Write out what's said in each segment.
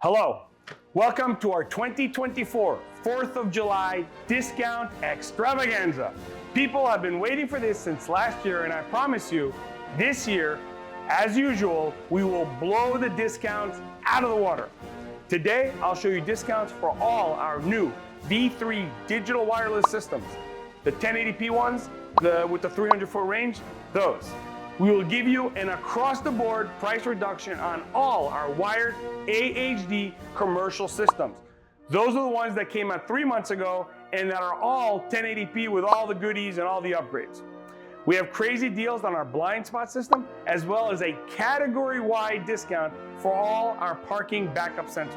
Hello, welcome to our 2024 4th of July discount extravaganza. People have been waiting for this since last year, and I promise you, this year, as usual, we will blow the discounts out of the water. Today, I'll show you discounts for all our new V3 digital wireless systems. The 1080p ones, with the 300-foot range, those. We will give you an across-the-board price reduction on all our wired AHD commercial systems. Those are the ones that came out 3 months ago and that are all 1080p with all the goodies and all the upgrades. We have crazy deals on our blind spot system, as well as a category-wide discount for all our parking backup sensors.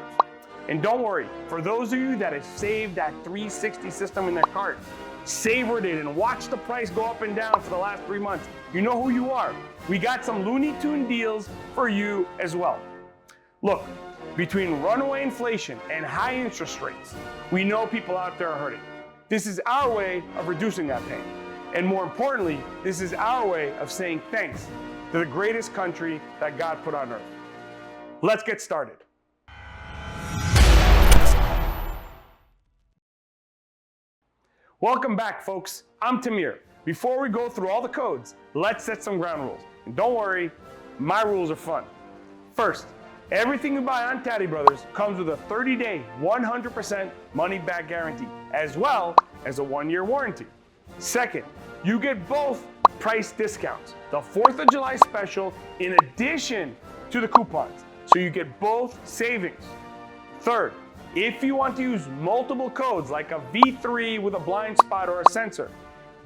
And don't worry, for those of you that have saved that 360 system in their cart, savored it and watched the price go up and down for the last 3 months, you know who you are. We got some Looney Tune deals for you as well. Look, between runaway inflation and high interest rates, we know people out there are hurting. This is our way of reducing that pain. And more importantly, this is our way of saying thanks to the greatest country that God put on earth. Let's get started. Welcome back, folks. I'm Tamir. Before we go through all the codes, let's set some ground rules. And don't worry, my rules are fun. First, everything you buy on TadiBrothers comes with a 30-day, 100% money-back guarantee, as well as a 1-year warranty. Second, you get both price discounts, the 4th of July special, in addition to the coupons, so you get both savings. Third, if you want to use multiple codes like a V3 with a blind spot or a sensor,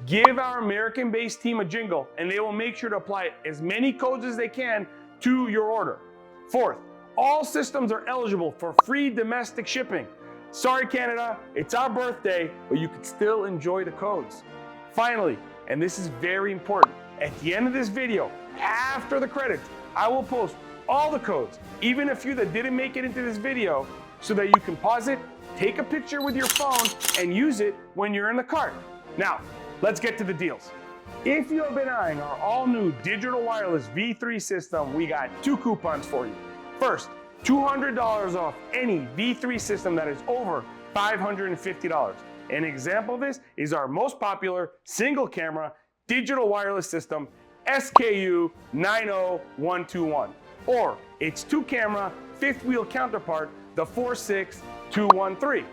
give our American-based team a jingle and they will make sure to apply as many codes as they can to your order. Fourth, all systems are eligible for free domestic shipping. Sorry, Canada, it's our birthday, but you can still enjoy the codes. Finally, and this is very important, at the end of this video, after the credits, I will post all the codes, even a few that didn't make it into this video, so that you can pause it, take a picture with your phone, and use it when you're in the cart. Now, let's get to the deals. If you have been eyeing our all-new digital wireless V3 system, we got 2 coupons for you. First, $200 off any V3 system that is over $550. An example of this is our most popular single-camera digital wireless system, SKU 90121, or its 2-camera, 5th-wheel counterpart, the 46213.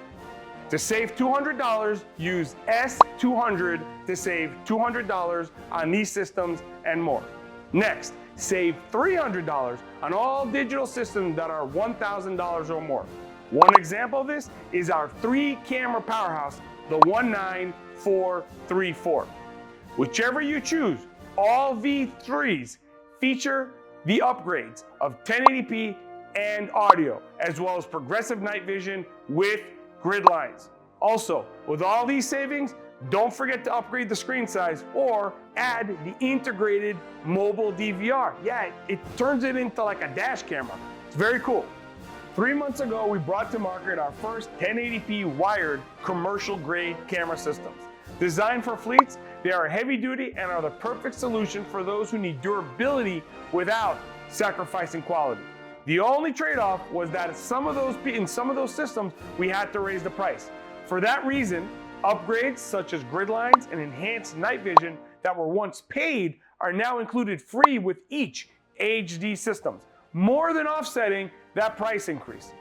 To save $200, use S200 to save $200 on these systems and more. Next, save $300 on all digital systems that are $1,000 or more. One example of this is our 3-camera powerhouse, the 19434. Whichever you choose, all V3s feature the upgrades of 1080p and audio, as well as progressive night vision with grid lines. Also, with all these savings, don't forget to upgrade the screen size or add the integrated mobile DVR. Yeah, it turns it into like a dash camera. It's very cool. 3 months ago, we brought to market our first 1080p wired commercial-grade camera systems. Designed for fleets, they are heavy-duty and are the perfect solution for those who need durability without sacrificing quality. The only trade-off was that in some of those systems, we had to raise the price. For that reason, upgrades such as grid lines and enhanced night vision that were once paid are now included free with each HD systems, more than offsetting that price increase.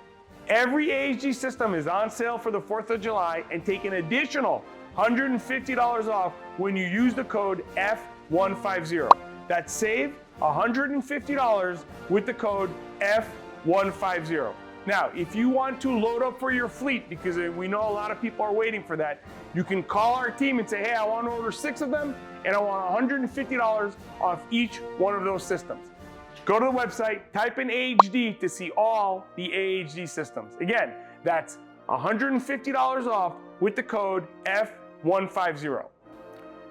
Every AHD system is on sale for the 4th of July and take an additional $150 off when you use the code F150. That's save $150 with the code F150. Now, if you want to load up for your fleet, because we know a lot of people are waiting for that, you can call our team and say, hey, I want to order 6 of them and I want $150 off each one of those systems. Go to the website, type in AHD to see all the AHD systems. Again, that's $150 off with the code F150.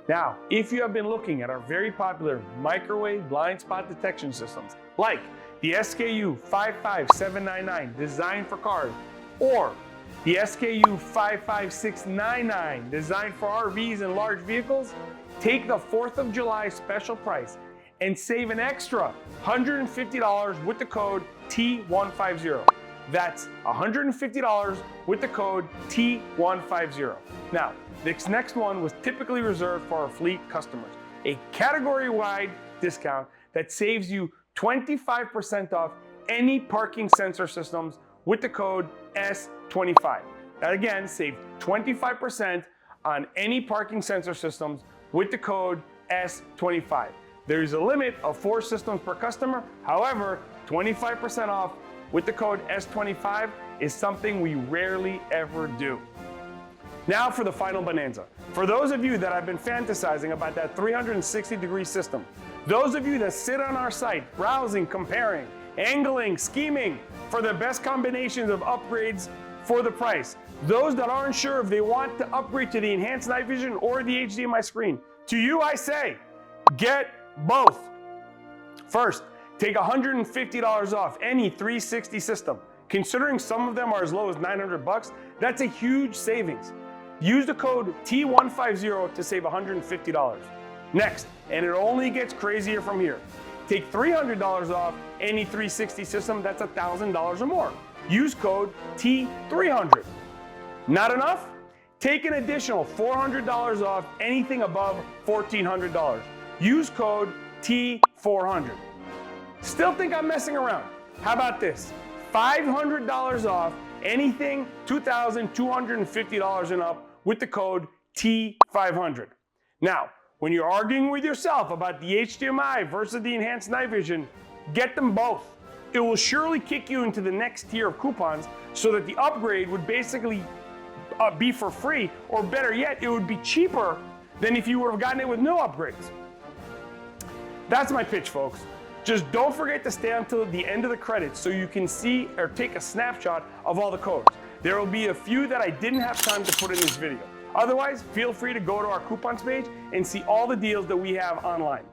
Now, if you have been looking at our very popular microwave blind spot detection systems, like the SKU 55799 designed for cars, or the SKU 55699 designed for RVs and large vehicles, take the 4th of July special price and save an extra $150 with the code T150. That's $150 with the code T150. Now, this next one was typically reserved for our fleet customers, a category-wide discount that saves you 25% off any parking sensor systems with the code S25. That again, save 25% on any parking sensor systems with the code S25. There is a limit of 4 systems per customer. However, 25% off with the code S25 is something we rarely ever do. Now for the final bonanza. For those of you that have been fantasizing about that 360-degree system, those of you that sit on our site, browsing, comparing, angling, scheming for the best combinations of upgrades for the price, those that aren't sure if they want to upgrade to the enhanced night vision or the HDMI screen, to you I say, get both. First, take $150 off any 360 system. Considering some of them are as low as $900, that's a huge savings. Use the code T150 to save $150. Next, and it only gets crazier from here, take $300 off any 360 system that's $1,000 or more. Use code T300. Not enough? Take an additional $400 off anything above $1,400. Use code T400. Still think I'm messing around? How about this? $500 off anything $2,250 and up with the code T500. Now, when you're arguing with yourself about the HDMI versus the enhanced night vision, get them both. It will surely kick you into the next tier of coupons so that the upgrade would basically be for free, or better yet, it would be cheaper than if you would have gotten it with no upgrades. That's my pitch, folks. Just don't forget to stay until the end of the credits so you can see or take a snapshot of all the codes. There will be a few that I didn't have time to put in this video. Otherwise, feel free to go to our coupons page and see all the deals that we have online.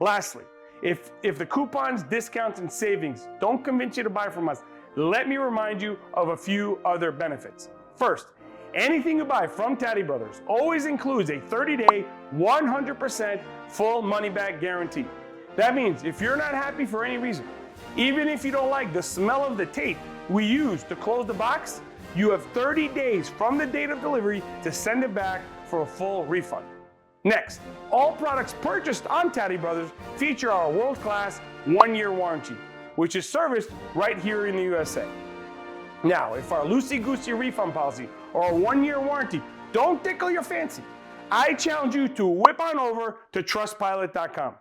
Lastly, if the coupons, discounts, and savings don't convince you to buy from us, let me remind you of a few other benefits. First, anything you buy from Taddy Brothers always includes a 30-day, 100% full money-back guarantee. That means if you're not happy for any reason, even if you don't like the smell of the tape we use to close the box, you have 30 days from the date of delivery to send it back for a full refund. Next, all products purchased on Taddy Brothers feature our world-class 1-year warranty, which is serviced right here in the USA. Now, if our loosey-goosey refund policy or a 1-year warranty don't tickle your fancy, I challenge you to whip on over to Trustpilot.com.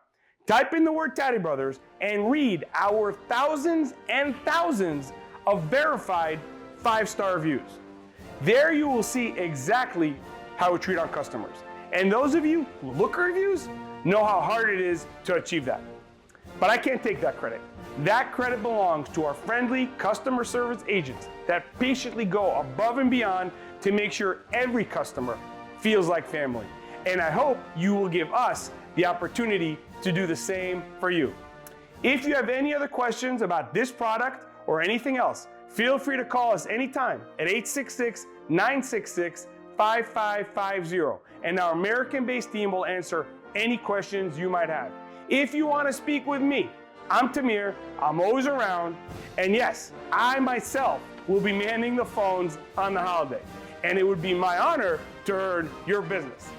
Type in the word Taddy Brothers and read our thousands and thousands of verified 5-star reviews. There you will see exactly how we treat our customers. And those of you who look at reviews know how hard it is to achieve that. But I can't take that credit. That credit belongs to our friendly customer service agents that patiently go above and beyond to make sure every customer feels like family. And I hope you will give us the opportunity to do the same for you. If you have any other questions about this product or anything else, feel free to call us anytime at 866-966-5550, and our American-based team will answer any questions you might have. If you want to speak with me, I'm Tamir, I'm always around, and yes, I myself will be manning the phones on the holiday, and it would be my honor to earn your business.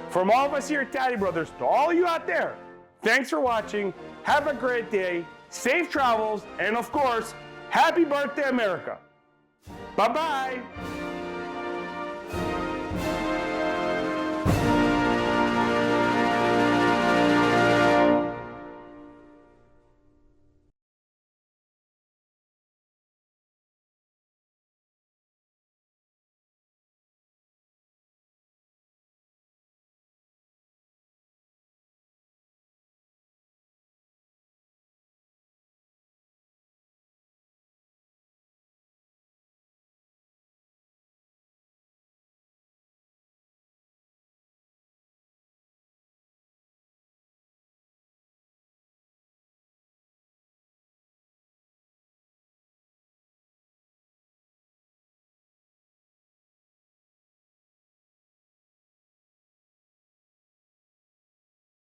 From all of us here at Taddy Brothers to all of you out there, thanks for watching, have a great day, safe travels, and of course, happy birthday, America. Bye-bye.